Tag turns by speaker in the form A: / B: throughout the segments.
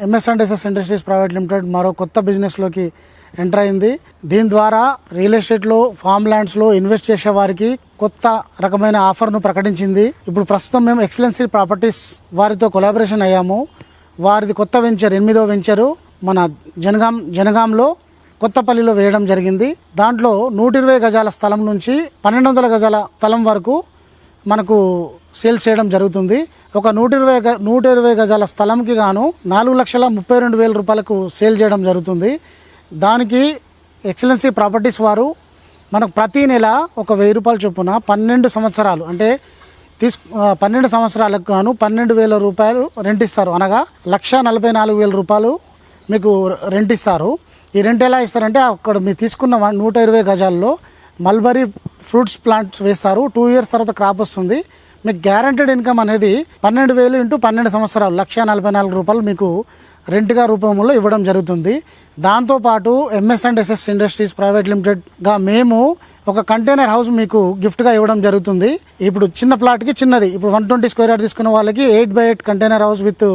A: ఎంఎస్&ఎస్ఎస్ industries private limited మరో కొత్త బిజినెస్లోకి enter అయింది. దీని ద్వారా రియల్ ఎస్టేట్లో, ఫామ్ ల్యాండ్స్లో ఇన్వెస్ట్ చేసే వారికి కొత్త రకమైన ఆఫర్ను ప్రకటించింది. ఇప్పుడు ప్రస్తుతం మేము ఎక్సలెన్సీ ప్రాపర్టీస్ వారితో కొలాబరేషన్ అయ్యాము. వారిది కొత్త వెంచర్, 8వ వెంచరు మన జనగాంలో కొత్తపల్లిలో వేయడం జరిగింది. దాంట్లో 120 గజాల స్థలం నుంచి 1200 గజాల స్థలం వరకు మనకు సేల్స్ చేయడం జరుగుతుంది. ఒక 120 గజాల స్థలంకి గాను 4,32,000 రూపాయలకు సేల్ చేయడం జరుగుతుంది. దానికి ఎక్సలెన్సీ ప్రాపర్టీస్ వారు మనకు ప్రతి నెల ఒక 1,000 రూపాయల చొప్పున 12 సంవత్సరాలు అంటే 12 సంవత్సరాలకు గాను 12,000 రూపాయలు రెంట్ ఇస్తారు. అనగా 1,44,000 రూపాయలు మీకు రెంట్ ఇస్తారు. ఈ రెంట్ ఎలా ఇస్తారంటే అక్కడ మీరు తీసుకున్న 120 గజాల్లో మల్బరీ ఫ్రూట్స్ ప్లాంట్స్ వేస్తారు. 2 ఇయర్స్ తర్వాత క్రాప్ వస్తుంది. మీకు గ్యారంటీడ్ ఇన్కమ్ అనేది 12,000 ఇంటూ 12 సంవత్సరాలు 1,44,000 రూపాయలు మీకు రెంట్గా రూపంలో ఇవ్వడం జరుగుతుంది. దాంతోపాటు ఎంఎస్&ఎస్ఎస్ ఇండస్ట్రీస్ ప్రైవేట్ లిమిటెడ్గా మేము ఒక కంటైనర్ హౌస్ మీకు గిఫ్ట్గా ఇవ్వడం జరుగుతుంది. ఇప్పుడు చిన్న ప్లాట్కి చిన్నది, ఇప్పుడు 120 స్క్వేర్ యార్డ్ తీసుకున్న వాళ్ళకి 8x8 కంటైనర్ హౌస్ విత్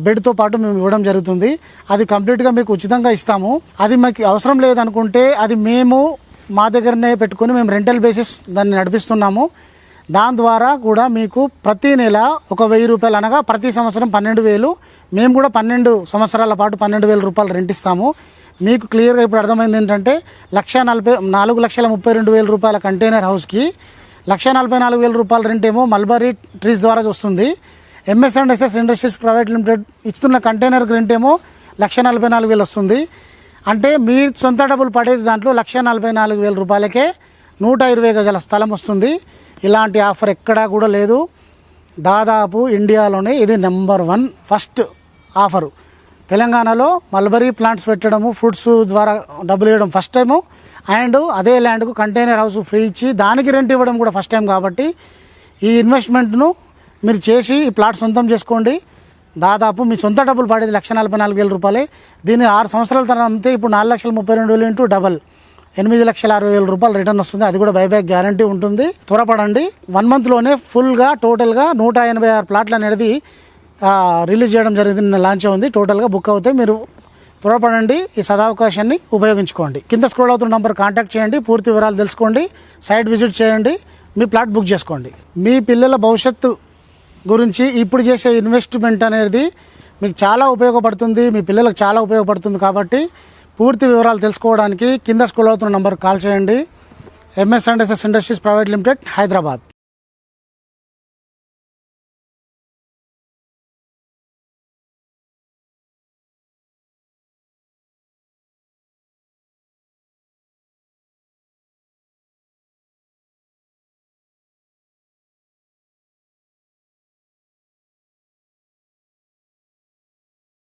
A: బెడ్తో పాటు మేము ఇవ్వడం జరుగుతుంది. అది కంప్లీట్గా మీకు ఉచితంగా ఇస్తాము. అది మాకు అవసరం లేదనుకుంటే అది మేము మా దగ్గరనే పెట్టుకుని మేము రెంటల్ బేసిస్ దాన్ని నడిపిస్తున్నాము. దాని ద్వారా కూడా మీకు ప్రతి నెల ఒక 1,000 రూపాయలు అనగా ప్రతి సంవత్సరం 12,000, మేము కూడా 12 సంవత్సరాల పాటు 12,000 రూపాయలు రెంట్ ఇస్తాము. మీకు క్లియర్గా ఇప్పుడు అర్థమైంది ఏంటంటే 4,32,000 రూపాయల కంటైనర్ హౌస్కి 1,44,000 రూపాయల రెంట్ ఏమో మల్బరీ ట్రీస్ ద్వారా వస్తుంది. ఎంఎస్&ఎస్ఎస్ ఇండస్ట్రీస్ ప్రైవేట్ లిమిటెడ్ ఇస్తున్న కంటైనర్ రెంట్ ఏమో 1,44,000 వస్తుంది. అంటే మీ సొంత డబ్బులు పడేది దాంట్లో 1,44,000 రూపాయలకే 120 గజాల స్థలం వస్తుంది. ఇలాంటి ఆఫర్ ఎక్కడా కూడా లేదు. దాదాపు ఇండియాలోనే ఇది నెంబర్ 1 ఫస్ట్ ఆఫరు. తెలంగాణలో మల్బరీ ప్లాంట్స్ పెట్టడము, ఫ్రూట్స్ ద్వారా డబ్బులు ఇవ్వడం ఫస్ట్ టైము, అండ్ అదే ల్యాండ్కు కంటైనర్ హౌస్ ఫ్రీ ఇచ్చి దానికి రెంట్ ఇవ్వడం కూడా ఫస్ట్ టైం. కాబట్టి ఈ ఇన్వెస్ట్మెంట్ను మీరు చేసి ఈ ప్లాట్ సొంతం చేసుకోండి. దాదాపు మీ సొంత డబ్బులు పడేది 1,44,000 రూపాయలే. దీన్ని 6 సంవత్సరాల తర్వాత అమ్మితే ఇప్పుడు 4,32,000 ఇంటూ డబల్ 8,60,000 రూపాయలు రిటర్న్ వస్తుంది. అది కూడా బైబ్యాక్ గ్యారంటీ ఉంటుంది. త్వరపడండి. 1 మంత్లోనే ఫుల్గా టోటల్గా 186 ప్లాట్లు అనేది రిలీజ్ చేయడం జరిగింది. నిన్న లాంచ్ ఉంది. టోటల్గా బుక్ అవుతాయి. మీరు త్వరపడండి. ఈ సదావకాశాన్ని ఉపయోగించుకోండి. కింద స్క్రోల్ అవుతున్న నంబర్ కాంటాక్ట్ చేయండి. పూర్తి వివరాలు తెలుసుకోండి. సైట్ విజిట్ చేయండి. మీ ప్లాట్ బుక్ చేసుకోండి. మీ పిల్లల భవిష్యత్తు గురించి ఇప్పుడు చేసే ఇన్వెస్ట్మెంట్ అనేది మీకు చాలా ఉపయోగపడుతుంది. మీ పిల్లలకు చాలా ఉపయోగపడుతుంది. కాబట్టి పూర్తి వివరాలు తెలుసుకోవడానికి కింద స్క్రోల్ అవుతున్న నంబర్ కాల్ చేయండి. ఎంఎస్&ఎస్ఎస్ ఇండస్ట్రీస్ ప్రైవేట్ లిమిటెడ్, హైదరాబాద్.